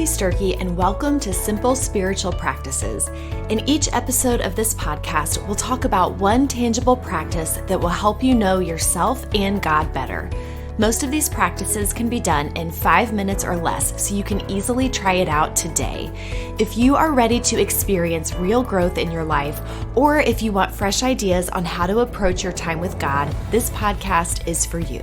Lindsay Sturkey, and welcome to Simple Spiritual Practices. In each episode of this podcast, we'll talk about one tangible practice that will help you know yourself and God better. Most of these practices can be done in 5 minutes or less, so you can easily try it out today. If you are ready to experience real growth in your life, or if you want fresh ideas on how to approach your time with God, this podcast is for you.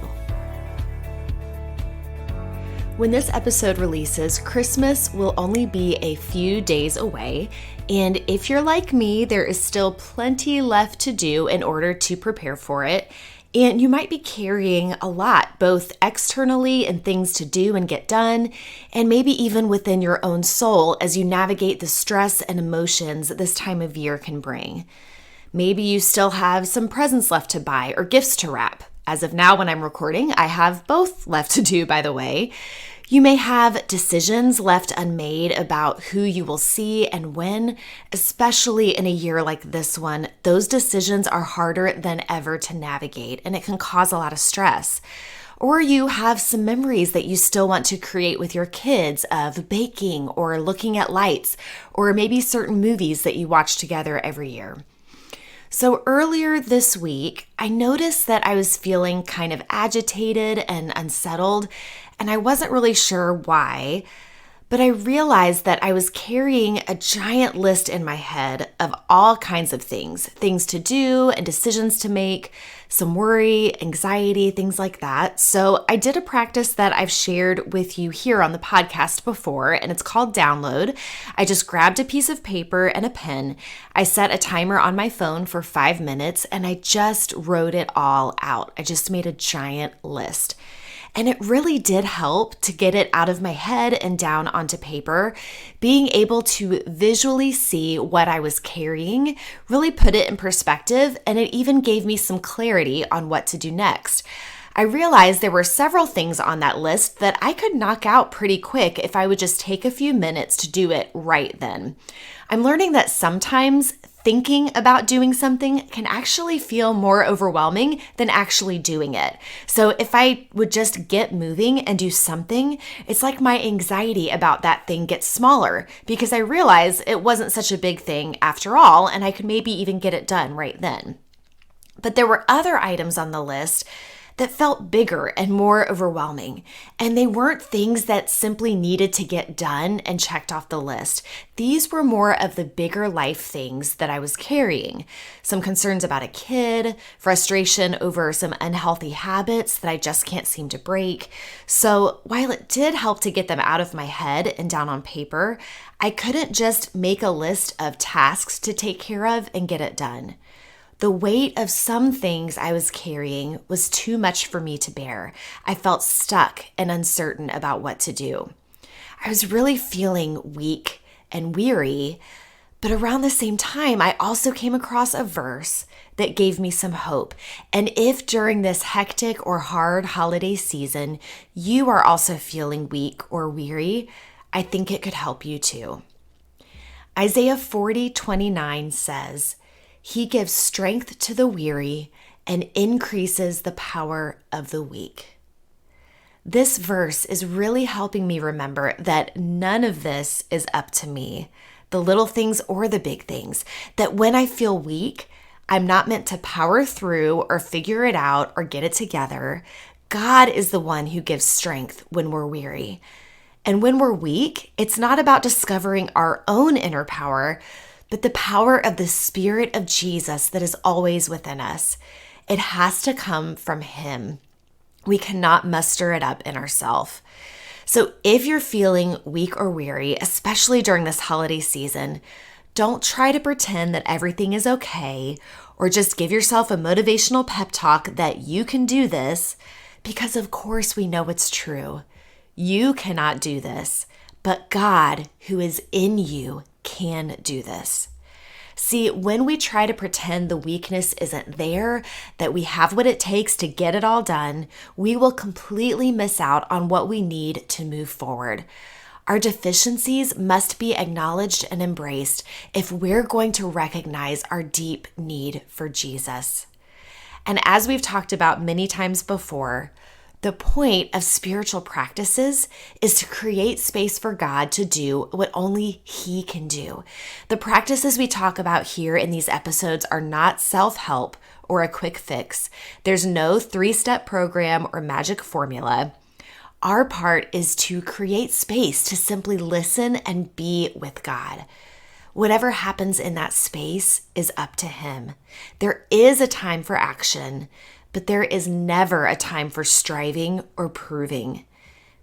When this episode releases, Christmas will only be a few days away, and if you're like me, there is still plenty left to do in order to prepare for it, and you might be carrying a lot, both externally and things to do and get done, and maybe even within your own soul as you navigate the stress and emotions that this time of year can bring. Maybe you still have some presents left to buy or gifts to wrap. As of now, when I'm recording, I have both left to do, by the way. You may have decisions left unmade about who you will see and when, especially in a year like this one. Those decisions are harder than ever to navigate, and it can cause a lot of stress. Or you have some memories that you still want to create with your kids of baking or looking at lights, or maybe certain movies that you watch together every year. So earlier this week, I noticed that I was feeling kind of agitated and unsettled, and I wasn't really sure why, but I realized that I was carrying a giant list in my head of all kinds of things to do and decisions to make, some worry, anxiety, things like that. So I did a practice that I've shared with you here on the podcast before, and it's called Download. I just grabbed a piece of paper and a pen. I set a timer on my phone for 5 minutes, and I just wrote it all out. I just made a giant list. And it really did help to get it out of my head and down onto paper. Being able to visually see what I was carrying really put it in perspective, and it even gave me some clarity on what to do next. I realized there were several things on that list that I could knock out pretty quick if I would just take a few minutes to do it right then. I'm learning that sometimes thinking about doing something can actually feel more overwhelming than actually doing it. So if I would just get moving and do something, it's like my anxiety about that thing gets smaller because I realize it wasn't such a big thing after all, and I could maybe even get it done right then. But there were other items on the list that felt bigger and more overwhelming. And they weren't things that simply needed to get done and checked off the list. These were more of the bigger life things that I was carrying. Some concerns about a kid, frustration over some unhealthy habits that I just can't seem to break. So while it did help to get them out of my head and down on paper, I couldn't just make a list of tasks to take care of and get it done. The weight of some things I was carrying was too much for me to bear. I felt stuck and uncertain about what to do. I was really feeling weak and weary, but around the same time, I also came across a verse that gave me some hope. And if during this hectic or hard holiday season, you are also feeling weak or weary, I think it could help you too. Isaiah 40:29 says, "He gives strength to the weary and increases the power of the weak." This verse is really helping me remember that none of this is up to me, the little things or the big things, that when I feel weak, I'm not meant to power through or figure it out or get it together. God is the one who gives strength when we're weary. And when we're weak, it's not about discovering our own inner power, but the power of the Spirit of Jesus that is always within us. It has to come from Him. We cannot muster it up in ourselves. So if you're feeling weak or weary, especially during this holiday season, don't try to pretend that everything is okay or just give yourself a motivational pep talk that you can do this, because of course we know it's true. You cannot do this, but God, who is in you, can do this. See, when we try to pretend the weakness isn't there, that we have what it takes to get it all done, we will completely miss out on what we need to move forward. Our deficiencies must be acknowledged and embraced if we're going to recognize our deep need for Jesus. And as we've talked about many times before, The point of spiritual practices is to create space for God to do what only He can do. The practices we talk about here in these episodes are not self-help or a quick fix. There's no 3-step program or magic formula. Our part is to create space to simply listen and be with God. Whatever happens in that space is up to Him. There is a time for action, but there is never a time for striving or proving,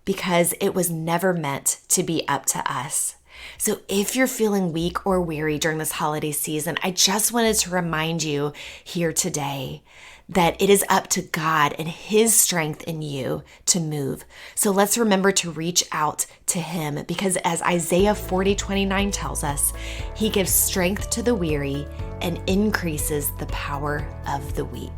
because it was never meant to be up to us. So if you're feeling weak or weary during this holiday season, I just wanted to remind you here today that it is up to God and His strength in you to move. So let's remember to reach out to Him, because as Isaiah 40:29 tells us, He gives strength to the weary and increases the power of the weak.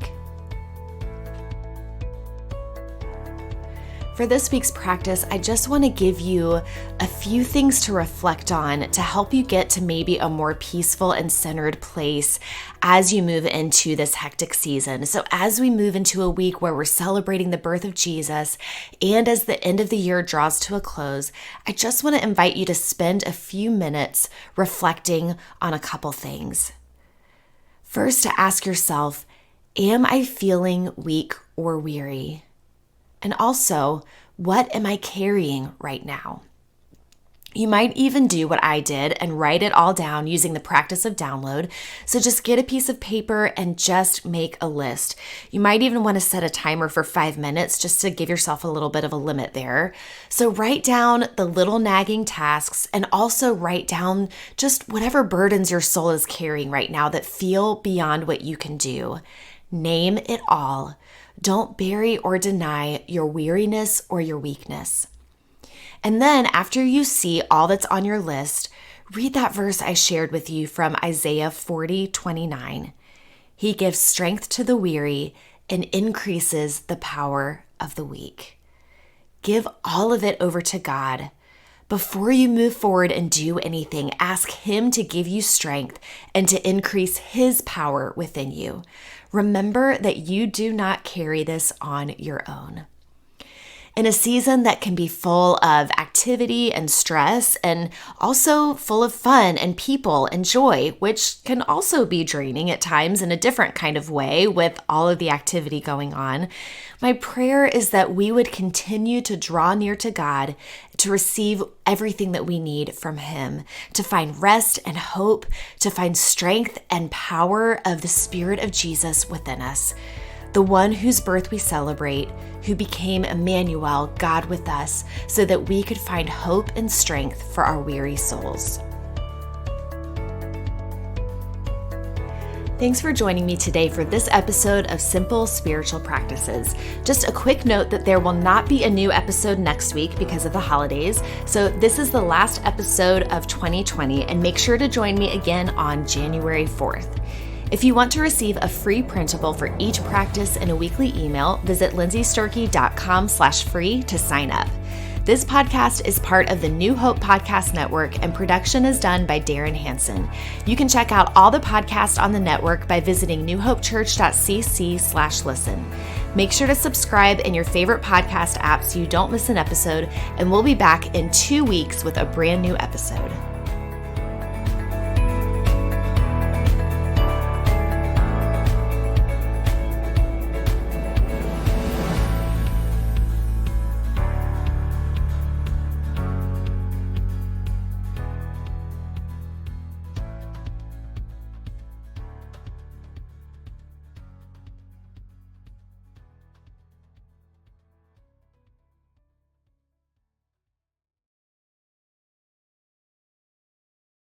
For this week's practice, I just want to give you a few things to reflect on to help you get to maybe a more peaceful and centered place as you move into this hectic season. So as we move into a week where we're celebrating the birth of Jesus, and as the end of the year draws to a close, I just want to invite you to spend a few minutes reflecting on a couple things. First, to ask yourself, am I feeling weak or weary? And also, what am I carrying right now? You might even do what I did and write it all down using the practice of download. So just get a piece of paper and just make a list. You might even want to set a timer for 5 minutes just to give yourself a little bit of a limit there. So write down the little nagging tasks, and also write down just whatever burdens your soul is carrying right now that feel beyond what you can do. Name it all. Don't bury or deny your weariness or your weakness. And then after you see all that's on your list, read that verse I shared with you from Isaiah 40:29. He gives strength to the weary and increases the power of the weak. Give all of it over to God. Before you move forward and do anything, ask Him to give you strength and to increase His power within you. Remember that you do not carry this on your own. In a season that can be full of activity and stress, and also full of fun and people and joy, which can also be draining at times in a different kind of way with all of the activity going on, my prayer is that we would continue to draw near to God, to receive everything that we need from Him, to find rest and hope, to find strength and power of the Spirit of Jesus within us, the one whose birth we celebrate, who became Emmanuel, God with us, so that we could find hope and strength for our weary souls. Thanks for joining me today for this episode of Simple Spiritual Practices. Just a quick note that there will not be a new episode next week because of the holidays. So this is the last episode of 2020, and make sure to join me again on January 4th. If you want to receive a free printable for each practice in a weekly email, visit lindsaysturkey.com/free to sign up. This podcast is part of the New Hope Podcast Network, and production is done by Darren Hansen. You can check out all the podcasts on the network by visiting newhopechurch.cc/listen. Make sure to subscribe in your favorite podcast app so you don't miss an episode, and we'll be back in 2 weeks with a brand new episode.